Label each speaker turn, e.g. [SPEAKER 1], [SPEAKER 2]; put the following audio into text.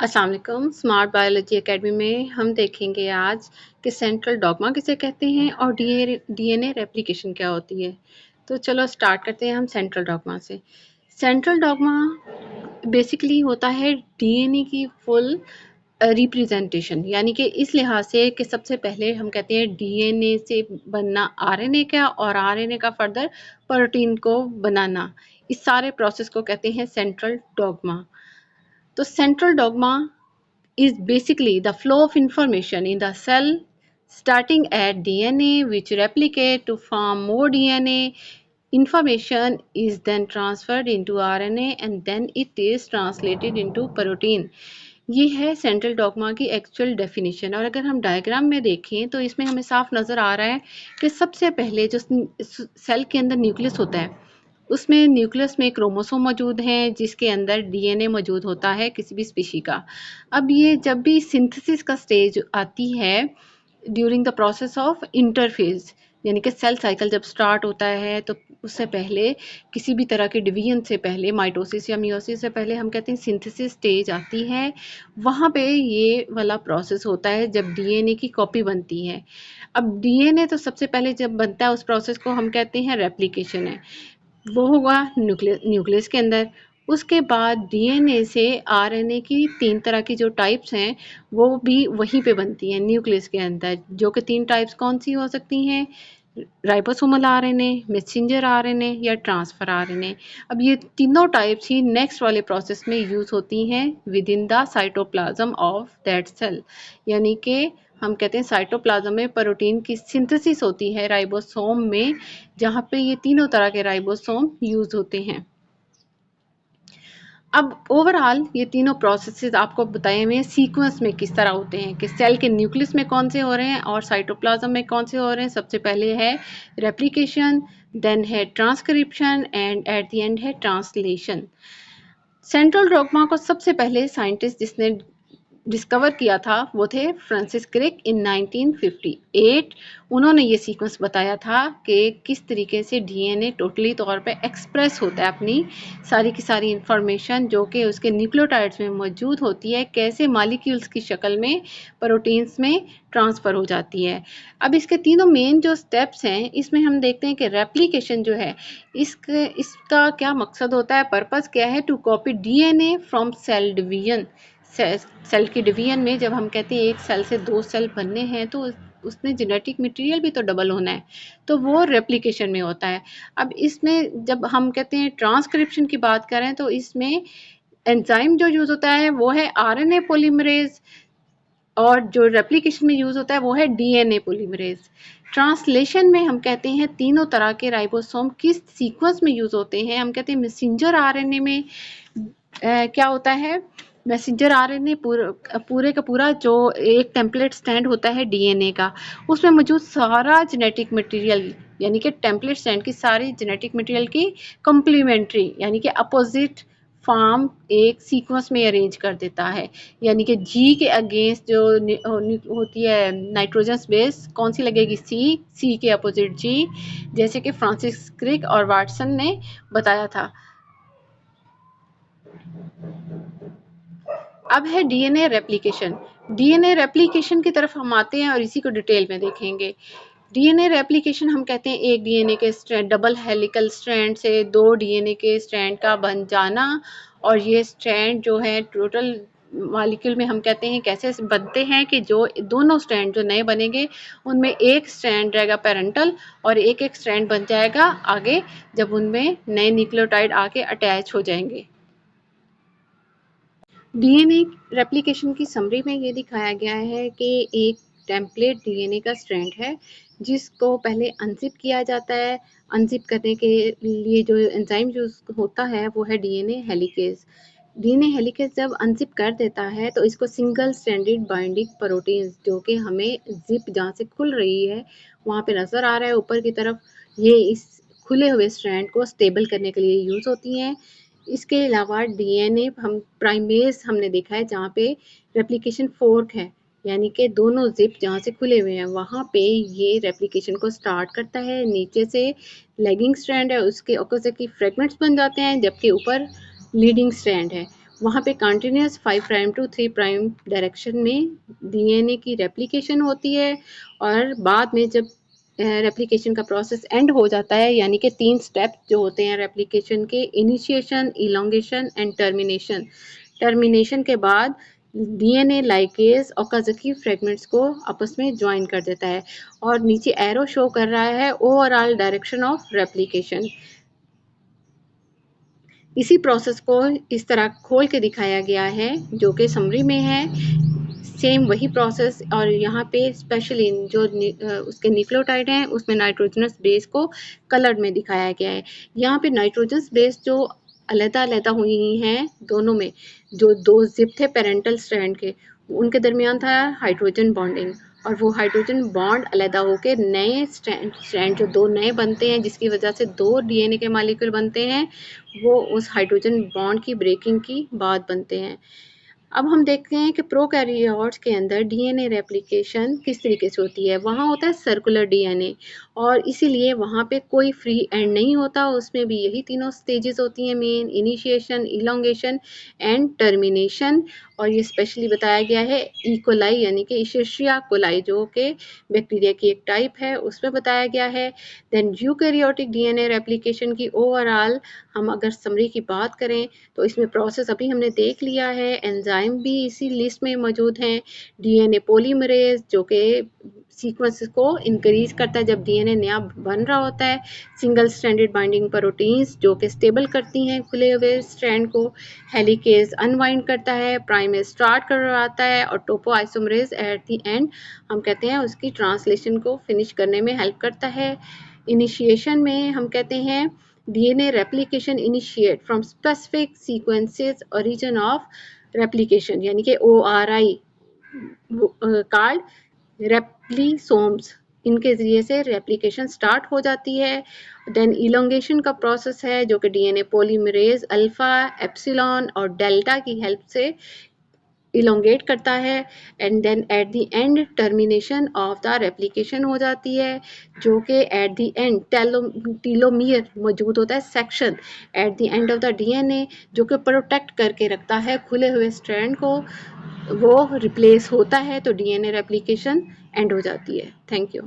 [SPEAKER 1] अस्सलाम वालेकुम। Smart biology academy में हम देखेंगे आज कि सेंट्रल डॉगमा किसे कहते हैं और डीएनए रेप्लिकेशन क्या होती है। तो चलो स्टार्ट करते हैं हम सेंट्रल डॉगमा से। सेंट्रल डॉगमा बेसिकली होता है डीएनए की फुल रिप्रेजेंटेशन, यानी कि इस लिहाज से कि सबसे पहले हम कहते हैं डीएनए से बनना आरएनए का और आरएनए का फर्दर प्रोटीन को बनाना, इस सारे प्रोसेस को कहते हैं सेंट्रल डॉगमा। तो central dogma is basically the flow of information in the cell starting at DNA which replicate to form more DNA. Information is then transferred into RNA and then it is translated into protein. ये है central dogma की actual definition. और अगर हम diagram में देखें तो इसमें हमें साफ नज़र आ रहा है कि सबसे पहले जो सेल के अंदर न्यूक्लियस होता है, उसमें न्यूक्लियस में क्रोमोसोम मौजूद हैं जिसके अंदर डीएनए मौजूद होता है किसी भी स्पीशी का। अब ये जब भी सिंथेसिस का स्टेज आती है during the process of interphase, यानी कि सेल साइकिल जब स्टार्ट होता है तो उससे पहले किसी भी तरह के डिवीजन से पहले, माइटोसिस या मियोसिस से पहले हम कहते हैं सिंथेसिस स्टेज आती है। वहाँ पे ये वाला प्रोसेस होता है जब डीएनए की कॉपी बनती है। अब डीएनए तो सबसे पहले जब बनता है उस प्रोसेस को हम कहते हैं रेप्लिकेशन है, वो होगा न्यूक्लियस के अंदर। उसके बाद डीएनए से आरएनए की 3 तरह की जो टाइप्स हैं वो भी वहीं पे बनती हैं न्यूक्लियस के अंदर, जो कि 3 टाइप्स कौन सी हो सकती हैं? राइबोसोमल आरएनए, मैसेंजर आरएनए या ट्रांसफर आरएनए। अब ये तीनों टाइप्स ही नेक्स्ट वाले प्रोसेस में यूज़ होती हैं with in the cytoplasm of that cell, यानी कि हम कहते हैं साइटोप्लाज्म में प्रोटीन की सिंथेसिस होती है राइबोसोम में, जहाँ पे ये तीनों तरह के राइबोसोम यूज़ होते हैं। अब ओवरऑल ये तीनों प्रोसेसेस आपको बताए हुए सीक्वेंस में किस तरह होते हैं कि सेल के न्यूक्लियस में कौन से हो रहे हैं और साइटोप्लाज्म में कौन से हो रहे हैं। सबसे पहले है रेप्लिकेशन, देन है transcription and eight the and है ट्रांसलेशन। सेंट्रल डॉगमा को सबसे पहले साइंटिस्ट जिसने डिस्कवर किया था वो थे फ्रांसिस क्रिक इन 1958। उन्होंने ये सीक्वेंस बताया था कि किस तरीके से डीएनए टोटली तौर पे एक्सप्रेस होता है अपनी सारी की सारी इंफॉर्मेशन जो कि उसके न्यूक्लियोटाइड्स में मौजूद होती है, कैसे मॉलिक्यूल्स की शक्ल में प्रोटीन्स में ट्रांसफ़र हो जाती है। अब इसके तीनों मेन जो स्टेप्स हैं इसमें हम देखते हैं कि रेप्लिकेशन जो है इसका क्या मकसद होता है, पर्पज़ क्या है? To copy DNA from cell division. Cell की डिवीजन में जब हम कहते हैं एक सेल से 2 सेल बनने हैं तो उसमें जेनेटिक मटेरियल भी तो डबल होना है, तो वो रेप्लिकेशन में होता है। अब इसमें जब हम कहते हैं ट्रांसक्रिप्शन की बात करें तो इसमें एंजाइम जो यूज़ होता है वो है आरएनए पॉलीमरेज, और जो रेप्लिकेशन में यूज़ होता है वो है डीएनए पॉलीमरेज। ट्रांसलेशन में हम कहते हैं तीनों तरह के राइबोसोम किस सीक्वेंस में यूज़ होते हैं। हम कहते हैं मैसेंजर आरएनए में क्या होता है? मैसेंजर आरएनए पूरे का पूरा जो एक टेम्पलेट स्टैंड होता है डीएनए का, उसमें मौजूद सारा जेनेटिक मटेरियल, यानी कि टेम्पलेट स्टैंड की सारी जेनेटिक मटेरियल की कॉम्प्लीमेंट्री यानी कि अपोजिट फॉर्म एक सीक्वेंस में अरेंज कर देता है। यानी कि जी के अगेंस्ट जो होती है नाइट्रोजन बेस कौन सी लगेगी? सी के अपोजिट जी, जैसे कि फ्रांसिस क्रिक और वाटसन ने बताया था। अब है डीएनए रेप्लिकेशन। डीएनए रेप्लिकेशन की तरफ हम आते हैं और इसी को डिटेल में देखेंगे। डीएनए रेप्लिकेशन हम कहते हैं एक डीएनए के स्ट्रैंड, डबल हेलिकल स्ट्रैंड से 2 डीएनए के स्ट्रैंड का बन जाना, और ये स्ट्रैंड जो है टोटल मॉलिक्यूल में हम कहते हैं कैसे बनते हैं कि जो दोनों स्ट्रैंड जो नए बनेंगे उनमें एक स्ट्रैंड रहेगा पैरेंटल और एक स्ट्रैंड बन जाएगा आगे जब उनमें नए न्यूक्लियोटाइड आके अटैच हो जाएंगे। डीएनए रेप्लिकेशन की समरी में ये दिखाया गया है कि एक टेम्पलेट डीएनए का स्ट्रैंड है जिसको पहले अनजिप किया जाता है। अनजिप करने के लिए जो एंजाइम यूज होता है वो है डीएनए हेलिकेज। डीएनए हेलिकेज जब अनजिप कर देता है तो इसको सिंगल स्ट्रैंडेड बाइंडिंग प्रोटीन, जो कि हमें जिप जहाँ से खुल रही है वहाँ पे नज़र आ रहा है ऊपर की तरफ, ये इस खुले हुए स्ट्रैंड को स्टेबल करने के लिए यूज़ होती हैं। इसके अलावा डीएनए हम प्राइमेज हमने देखा है जहाँ पे रेप्लिकेशन फोर्क है, यानी कि दोनों जिप जहाँ से खुले हुए हैं वहाँ पे ये रेप्लिकेशन को स्टार्ट करता है। नीचे से लैगिंग स्ट्रैंड है उसके ऑपोजिट की फ्रेगमेंट्स बन जाते हैं, जबकि ऊपर लीडिंग स्ट्रैंड है वहाँ पे continuous 5 prime to 3 prime direction में डीएनए की रेप्लिकेशन होती है, और बाद में जब रेप्लिकेशन का प्रोसेस एंड हो जाता है, यानी कि 3 स्टेप जो होते हैं रेप्लिकेशन के, initiation, elongation and termination. Termination के बाद डीएनए लाइकेज ओकाज़की फ्रेगमेंट्स को आपस में ज्वाइन कर देता है, और नीचे एरो शो कर रहा है ओवरऑल डायरेक्शन ऑफ रेप्लिकेशन। इसी प्रोसेस को इस तरह खोल के दिखाया गया है, जो कि समरी में है। सेम वही प्रोसेस, और यहाँ पे स्पेशली जो उसके न्यूक्लियोटाइड हैं उसमें नाइट्रोजनस बेस को कलर्ड में दिखाया गया है। यहाँ पे नाइट्रोजनस बेस जो अलग-अलग हुई हैं दोनों में, जो 2 ज़िप थे पैरेंटल स्ट्रैंड के, उनके दरमियान था हाइड्रोजन बॉन्डिंग, और वो हाइड्रोजन बॉन्ड अलहदा होके नए स्ट्रैंड जो 2 नए बनते हैं, जिसकी वजह से 2 डीएनए के मॉलिक्यूल बनते हैं, वो उस हाइड्रोजन बॉन्ड की ब्रेकिंग की बाद बनते हैं। अब हम देखते हैं कि प्रोकैरियोट्स के अंदर डीएनए रेप्लिकेशन किस तरीके से होती है। वहाँ होता है सर्कुलर डीएनए, और इसीलिए वहाँ पे कोई फ्री एंड नहीं होता। उसमें भी यही तीनों स्टेजेस होती हैं main, initiation, elongation and termination. और ये स्पेशली बताया गया है इकोलाई यानी कि इशेरिया कोलाई, जो कि बैक्टीरिया की एक टाइप है, उसमें बताया गया है। देन यूकैरियोटिक डीएनए रेप्लिकेशन की ओवरऑल हम अगर समरी की बात करें तो इसमें प्रोसेस अभी हमने देख लिया है। एंजाइम भी इसी लिस्ट में मौजूद हैं। डीएनए पॉलीमरेज जो कि सीक्वेंस को इंक्रीज करता है जब डीएनए नया बन रहा होता है। सिंगल स्ट्रैंडेड बाइंडिंग प्रोटीन्स जो कि स्टेबल करती हैं खुले हुए स्ट्रैंड को। हेलिकेज अनवाइंड करता है, प्राइमेज स्टार्ट करवाता है, और टोपो आइसोमरेज एट द एंड हम कहते हैं उसकी ट्रांसलेशन को फिनिश करने में हेल्प करता है। इनिशिएशन में हम कहते हैं DNA replication initiate from specific sequences origin of replication, यानी कि ORI कार्ड रेप्लीसोम्स, इनके जरिए से रेप्लिकेशन स्टार्ट हो जाती है। देन इलोंगेशन का प्रोसेस है जो कि डीएनए पॉलीमरेज अल्फा, एप्सिलॉन और डेल्टा की हेल्प से इलोंगेट करता है। And then at the end termination of the replication हो जाती है, जो कि एट द एंड टेलोमियर मौजूद होता है section eight the end of the DNA, जो कि प्रोटेक्ट करके रखता है खुले हुए स्ट्रैंड को। वो रिप्लेस होता है तो डीएनए रेप्लिकेशन एंड हो जाती है। Thank you.